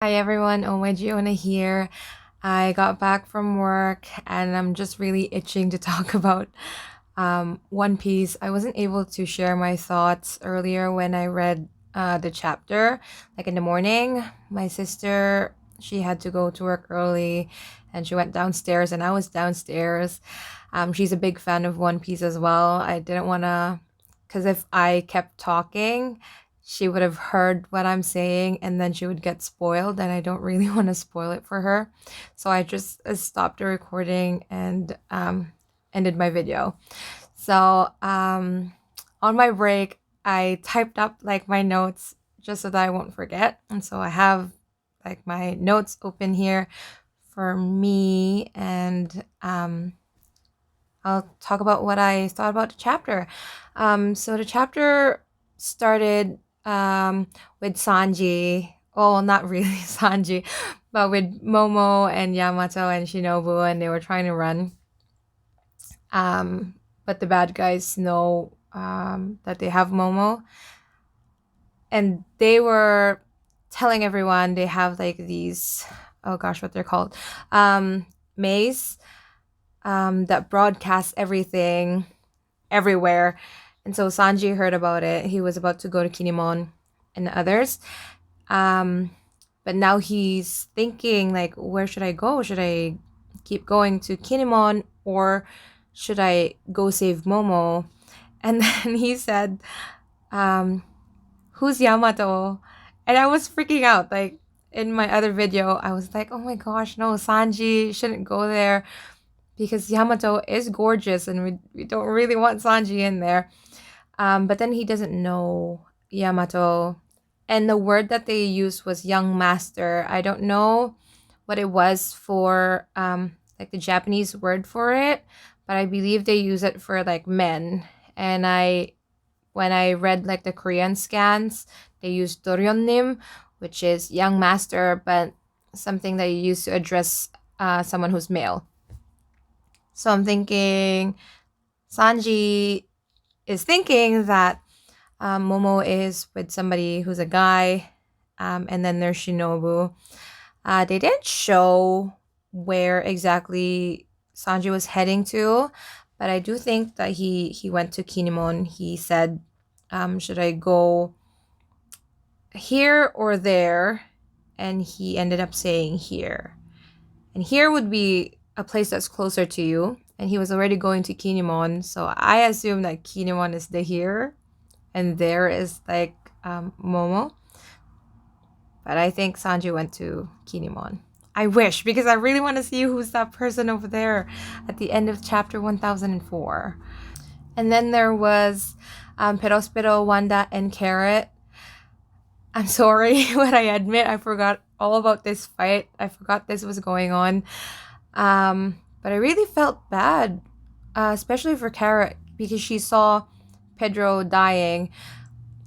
Hi everyone, Giona here. I got back from work and I'm just really itching to talk about One Piece. I wasn't able to share my thoughts earlier when I read the chapter, like in the morning. My sister, she had to go to work early and she went downstairs and I was downstairs. She's a big fan of One Piece as well. I didn't want to, because if I kept talking, she would have heard what I'm saying and then she would get spoiled, and I don't really want to spoil it for her. So I just stopped the recording and ended my video. So on my break, I typed up like my notes just so that I won't forget. And so I have like my notes open here for me, and I'll talk about what I thought about the chapter. So the chapter started with Sanji. Oh, not really Sanji, but with Momo and Yamato and Shinobu, and they were trying to run. But the bad guys know that they have Momo, and they were telling everyone they have like these, oh gosh, what they're called, maze that broadcasts everything everywhere. And so Sanji heard about it. He was about to go to Kinemon and others. Um, but now he's thinking like, where should I go? Should I keep going to Kinemon or should I go save Momo? And then he said, um, who's Yamato? And I was freaking out. Like in my other video, I was like, oh my gosh, no, Sanji shouldn't go there because Yamato is gorgeous and we don't really want Sanji in there. But then he doesn't know Yamato. And the word that they used was young master. I don't know what it was for like the Japanese word for it, but I believe they use it for like men. And I when I read like the Korean scans, they use doryeonnim, which is young master, but something that you use to address someone who's male. So I'm thinking Sanji is thinking that Momo is with somebody who's a guy, and then there's Shinobu. They didn't show where exactly Sanji was heading to, but I do think that he went to Kinemon. He said, "Should I go here or there?" And he ended up saying here. And here would be a place that's closer to you. And he was already going to Kinemon, so I assume that Kinemon is the here, and there is like Momo. But I think Sanji went to Kinemon. I wish, because I really want to see who's that person over there at the end of chapter 1004. And then there was Perospero, Wanda, and Carrot. I'm sorry, but I admit I forgot all about this fight. I forgot this was going on. But I really felt bad, especially for Carrot, because she saw Pedro dying.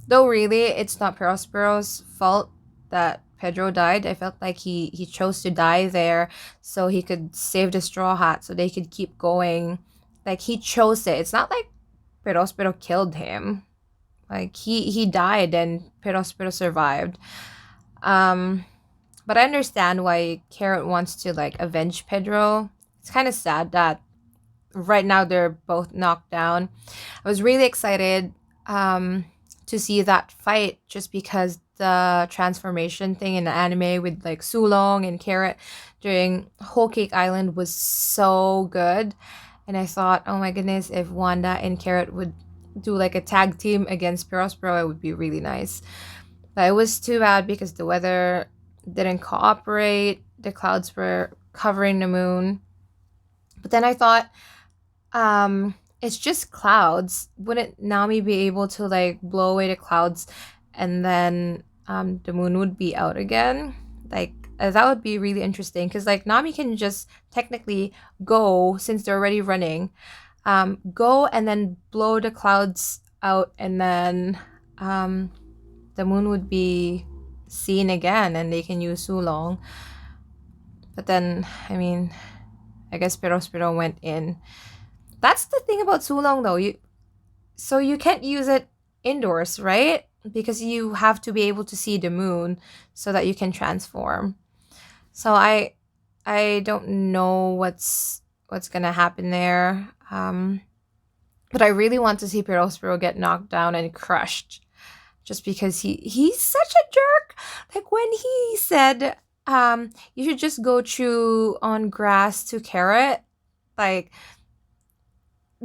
Though really, it's not Prospero's fault that Pedro died. I felt like he chose to die there so he could save the Straw Hat, so they could keep going. Like he chose it. It's not like Prospero killed him. Like he died and Prospero survived. Um, but I understand why Carrot wants to like avenge Pedro. It's kind of sad that right now they're both knocked down. I was really excited to see that fight just because the transformation thing in the anime with like Sulong and Carrot during Whole Cake Island was so good. And I thought, oh my goodness, if Wanda and Carrot would do like a tag team against Perospero, it would be really nice. But it was too bad because the weather didn't cooperate. The clouds were covering the moon. But then I thought, it's just clouds. Wouldn't Nami be able to like blow away the clouds and then the moon would be out again? Like that would be really interesting because like Nami can just technically go since they're already running, go and then blow the clouds out and then the moon would be seen again and they can use Sulong. But then, I mean, I guess Perospero went in. That's the thing about Sulong though. You can't use it indoors, right? because you have to be able to see the moon so that you can transform. So I don't know what's gonna happen there. But I really want to see Perospero get knocked down and crushed, just because he's such a jerk. Like when he said, you should just go chew on grass to carrot. Like,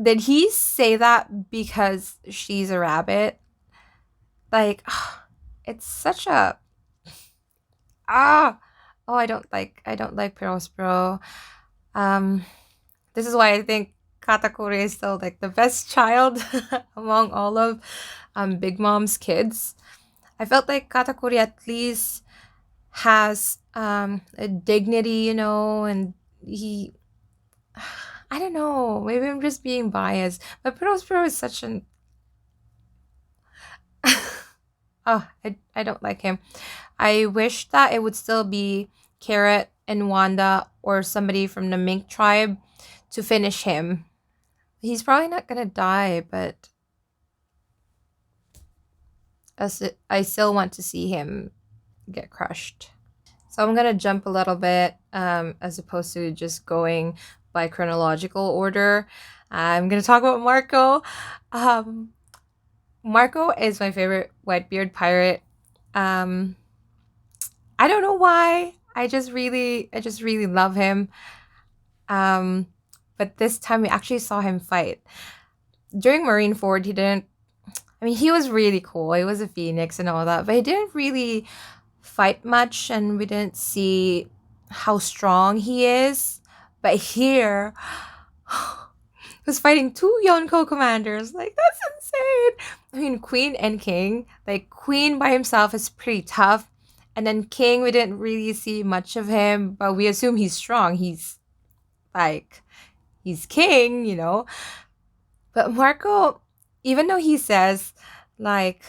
did he say that because she's a rabbit? Like, it's such a ah. Oh, I don't like Perospero. Um, this is why I think Katakuri is still like the best child among all of Big Mom's kids. I felt like Katakuri at least has a dignity, and he I don't know, maybe I'm just being biased, but Perospero is such an oh, I don't like him. I wish that it would still be Carrot and Wanda or somebody from the Mink tribe to finish him. He's probably not gonna die, but I still want to see him get crushed. So I'm gonna jump a little bit, as opposed to just going by chronological order. I'm gonna talk about Marco. Um, Marco is my favorite Whitebeard pirate. Um, I don't know why. I just really love him. Um, but this time we actually saw him fight. During Marineford, he didn't. I mean, he was really cool. He was a phoenix and all that, but he didn't really fight much, and we didn't see how strong he is. But here, he was fighting two Yonko commanders. Like, that's insane. I mean, Queen and King. Like, Queen by himself is pretty tough. And then King, we didn't really see much of him, but we assume he's strong. Like, he's king. But Marco, even though he says, like,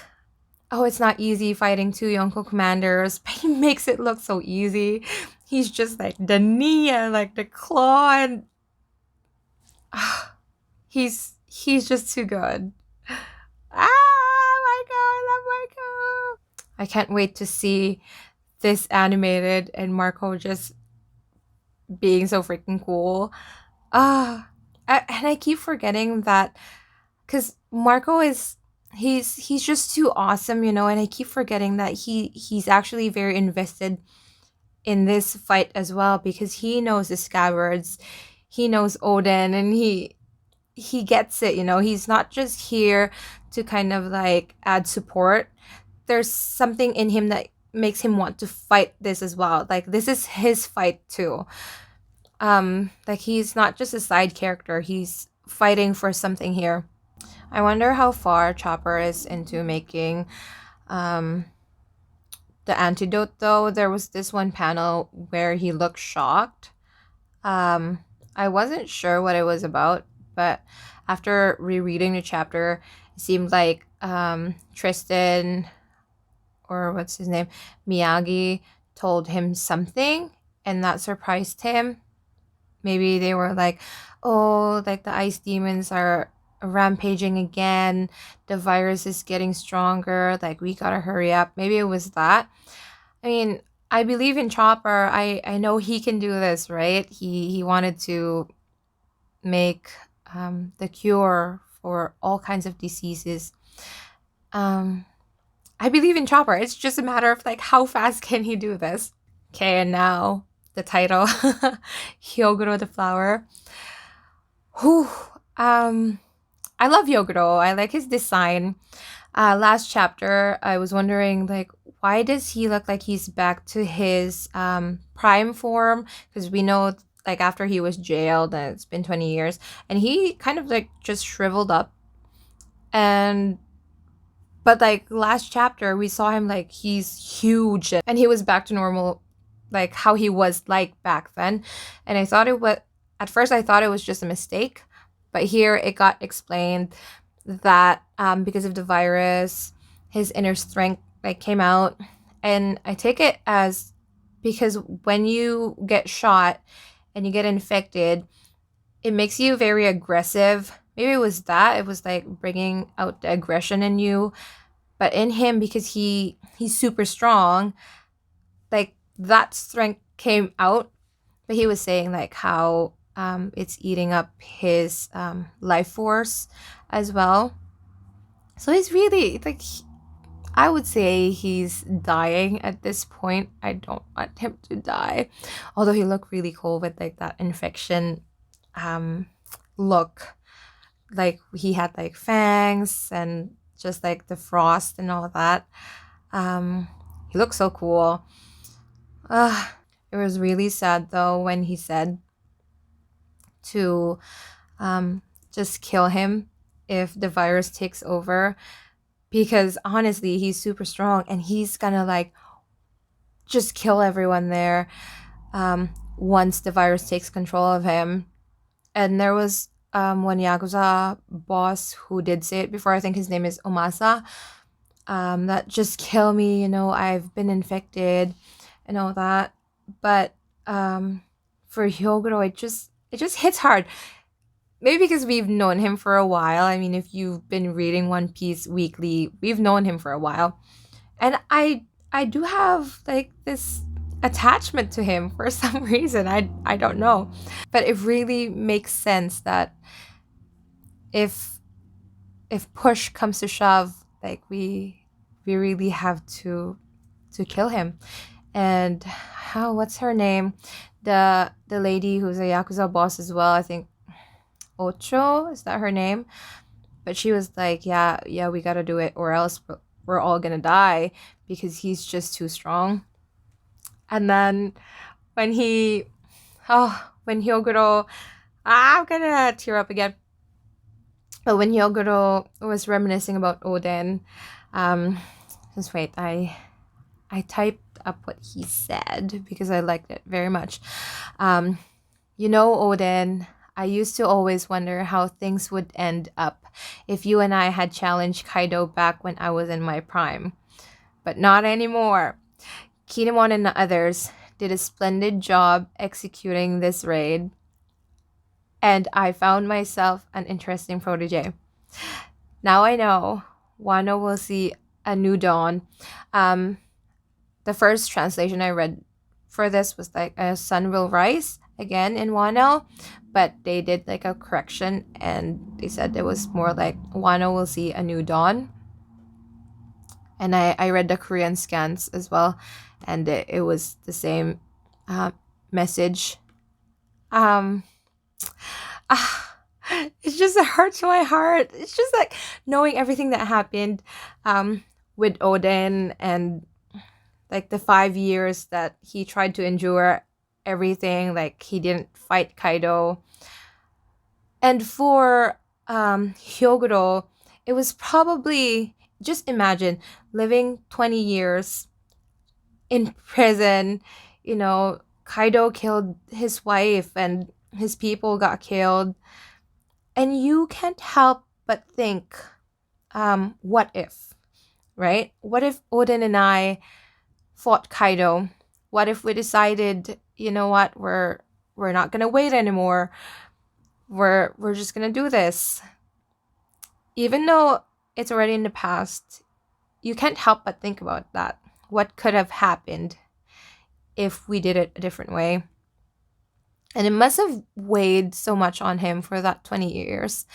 oh, it's not easy fighting two Yonko commanders, but he makes it look so easy. He's just like the knee and like the claw, and he's just too good. Marco, I love Marco. I can't wait to see this animated and Marco just being so freaking cool. Ah, and I keep forgetting that because Marco is he's just too awesome, and I keep forgetting that he's actually very invested in this fight as well, because he knows the scabbards, he knows Odin, and he gets it. He's not just here to kind of like add support. There's something in him that makes him want to fight this as well. Like, this is his fight too. Like, he's not just a side character, he's fighting for something here. I wonder how far Chopper is into making um the antidote, though. There was this one panel where he looked shocked. I wasn't sure what it was about, but after rereading the chapter, it seemed like Tristan, or what's his name, Miyagi, told him something, and that surprised him. Maybe they were like, oh, like the ice demons are rampaging again. The virus is getting stronger. Like, we gotta hurry up. Maybe it was that. I mean, I believe in Chopper. I know he can do this, right? He wanted to make the cure for all kinds of diseases. Um, I believe in Chopper. It's just a matter of like how fast can he do this. Okay, and now the title, Hyogoro the Flower. Whew. I love Hyogoro. I like his design. Last chapter, I was wondering, like, why does he look like he's back to his prime form? Because we know, like, after he was jailed, and it's been 20 years, and he kind of like just shriveled up. And but like last chapter, we saw him like he's huge, and he was back to normal, like how he was like back then. And I thought it was at first I thought it was just a mistake, but here it got explained that because of the virus, his inner strength like came out, and I take it as because when you get shot and you get infected, it makes you very aggressive. Maybe it was that. It was like bringing out the aggression in you. But in him, because he's super strong, like that strength came out. But he was saying like how it's eating up his life force as well. So he's really like, I would say he's dying at this point. I don't want him to die. Although he looked really cool with like that infection um look. Like he had like fangs and just like the frost and all that. He looked so cool. It was really sad though when he said to just kill him if the virus takes over, because honestly he's super strong and he's gonna like just kill everyone there once the virus takes control of him. And there was one Yakuza boss who did say it before. I think his name is Omasa. That just kill me, I've been infected and all that. But for Hyogoro, it just hits hard. Maybe because we've known him for a while. I mean, if you've been reading One Piece weekly, we've known him for a while. And I do have like this attachment to him for some reason. I don't know. But it really makes sense that if push comes to shove, like we really have to kill him. And how what's her name? The lady who's a Yakuza boss as well, I think Ocho, is that her name? But she was like, yeah, we gotta do it, or else we're all gonna die because he's just too strong. And then when when Hyogoro, I'm gonna tear up again. But when Hyogoro was reminiscing about Oden, just wait, I typed up what he said because I liked it very much. Oden, I used to always wonder how things would end up if you and I had challenged Kaido back when I was in my prime. But not anymore. Kinemon and the others did a splendid job executing this raid, and I found myself an interesting protege. Now I know Wano will see a new dawn. The first translation I read for this was like a sun will rise again in Wano, but they did like a correction and they said it was more like Wano will see a new dawn. And I read the Korean scans as well, and it was the same message. Um, it just hurts my heart. It's just like knowing everything that happened with Oden, and like the 5 years that he tried to endure everything, like he didn't fight Kaido. And for Hyogoro, it was probably, just imagine living 20 years in prison. Kaido killed his wife and his people got killed. And you can't help but think, what if, right? What if Oden and I fought Kaido? What if we decided, you know what, we're not gonna wait anymore. We're just gonna do this. Even though it's already in the past, you can't help but think about that. What could have happened if we did it a different way? And it must have weighed so much on him for that 20 years.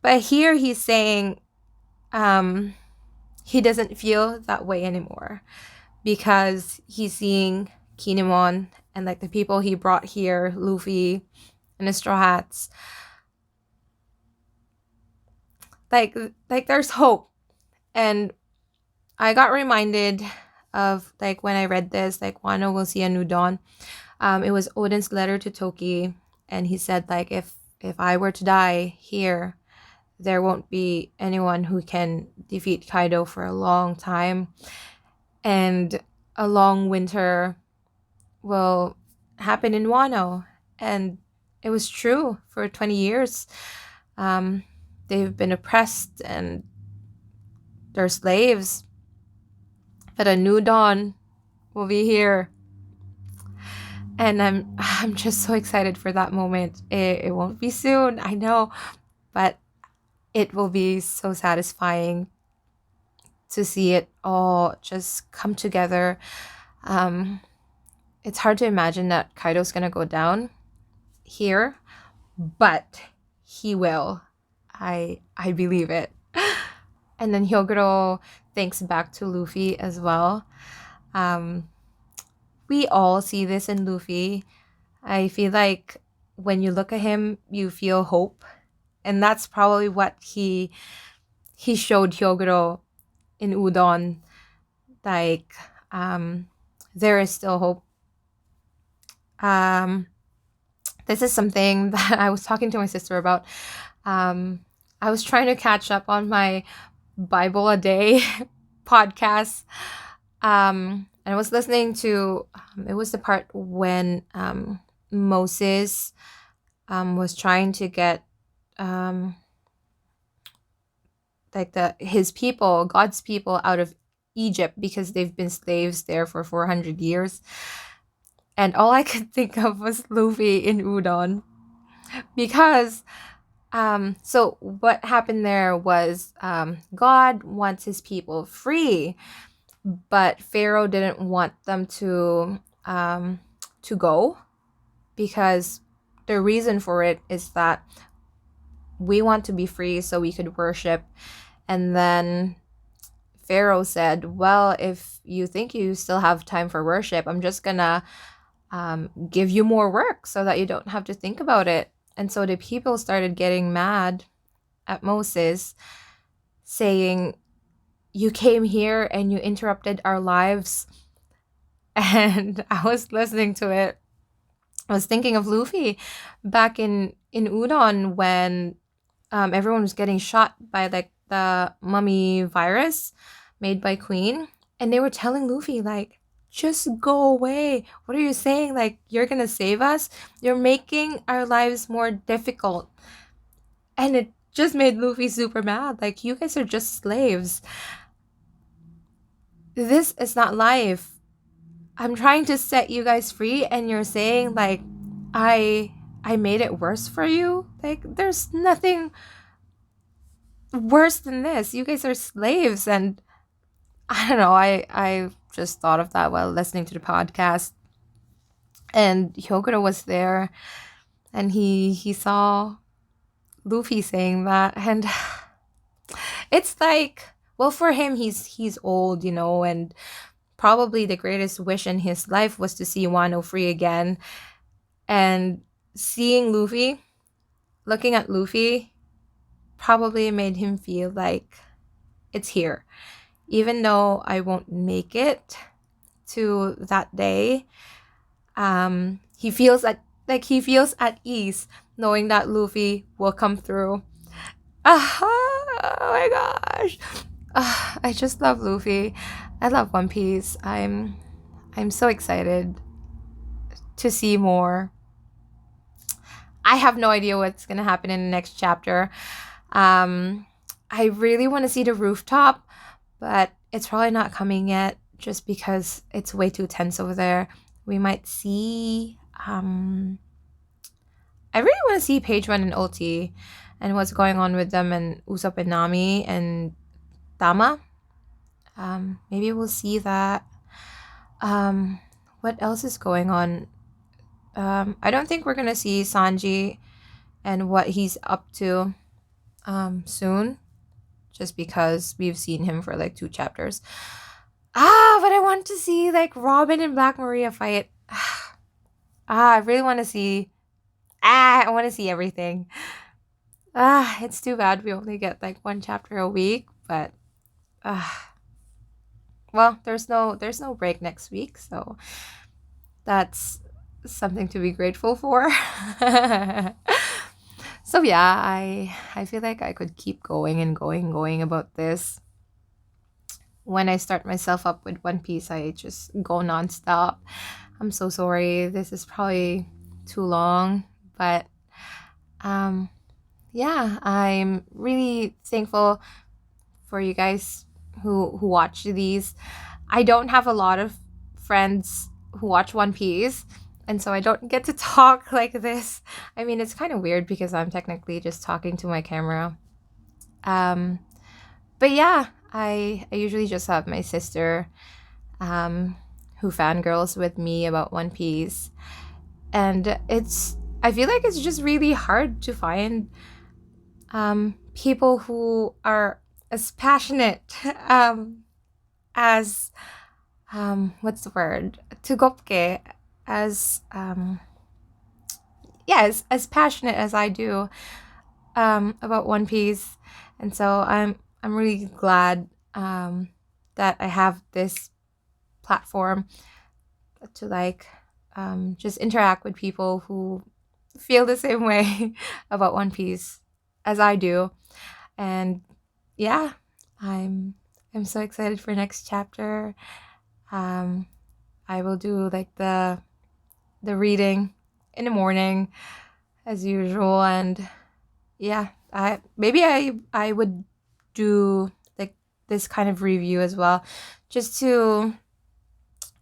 But here he's saying he doesn't feel that way anymore because he's seeing Kinemon and like the people he brought here, Luffy and the Straw Hats. Like there's hope. And I got reminded of like when I read this, like Wano will see a new dawn. It was Oden's letter to Toki, and he said like if I were to die here, there won't be anyone who can defeat Kaido for a long time, and a long winter will happen in Wano. And it was true. For 20 years they've been oppressed and they're slaves, but a new dawn will be here. And I'm just so excited for that moment. It won't be soon, I know, but it will be so satisfying to see it all just come together. It's hard to imagine that Kaido's gonna go down here, but he will. I believe it. And then Hyoguro thinks back to Luffy as well. Um, we all see this in Luffy. I feel like when you look at him, you feel hope, and that's probably what he showed Hyoguro in Udon. Like, there is still hope. This is something that I was talking to my sister about. I was trying to catch up on my Bible a day podcast. And I was listening to, it was the part when Moses was trying to get like his people, God's people, out of Egypt because they've been slaves there for 400 years. And all I could think of was Luffy in Udon. Because, so what happened there was God wants his people free, but Pharaoh didn't want them to go, because the reason for it is that we want to be free so we could worship. And then Pharaoh said, well, if you think you still have time for worship, I'm just gonna give you more work so that you don't have to think about it. And so the people started getting mad at Moses, saying, you came here and you interrupted our lives. And I was listening to it. I was thinking of Luffy back in Udon when everyone was getting shot by like the mummy virus made by Queen. And they were telling Luffy, like, just go away. What are you saying? Like, you're gonna save us? You're making our lives more difficult. And it just made Luffy super mad. Like, you guys are just slaves. This is not life. I'm trying to set you guys free, and you're saying, like, I made it worse for you? Like, there's nothing worse than this. You guys are slaves. And I don't know, I just thought of that while listening to the podcast. And Hyoguro was there, and he saw Luffy saying that, and it's like, well, for him, he's old, and probably the greatest wish in his life was to see Wano free again. And seeing Luffy, looking at Luffy, probably made him feel like it's here. Even though I won't make it to that day, he feels at ease knowing that Luffy will come through. Oh my gosh. I just love Luffy. I love One Piece. I'm so excited to see more. I have no idea what's gonna happen in the next chapter. I really want to see the rooftop, but it's probably not coming yet just because it's way too tense over there. We might see I really want to see Page One and Ulti and what's going on with them, and Usopp and Nami and Tama. Maybe we'll see that. What else is going on? I don't think we're gonna see Sanji and what he's up to soon, just because we've seen him for like 2 chapters. But I want to see like Robin and Black Maria fight. I really want to see. I want to see everything. It's too bad we only get like 1 chapter a week, but well, there's no break next week, so that's something to be grateful for. So yeah, I feel like I could keep going and going about this. When I start myself up with One Piece, I just go nonstop. I'm so sorry. This is probably too long, but yeah, I'm really thankful for you guys who watch these. I don't have a lot of friends who watch One Piece, and so I don't get to talk like this. I mean, it's kind of weird because I'm technically just talking to my camera. But yeah, I usually just have my sister who fangirls with me about One Piece. And I feel like it's just really hard to find people who are as passionate as what's the word? Tugopke, as yeah, as passionate as I do about One Piece. And so I'm really glad that I have this platform to like just interact with people who feel the same way about One Piece as I do. And yeah, I'm I'm so excited for next chapter. Um, I will do like the reading in the morning as usual, and yeah, I would do like this kind of review as well, just to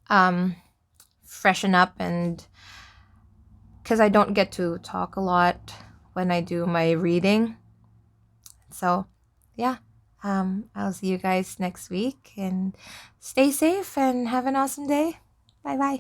um freshen up, and because I don't get to talk a lot when I do my reading. So, yeah, I'll see you guys next week, and stay safe and have an awesome day. Bye bye.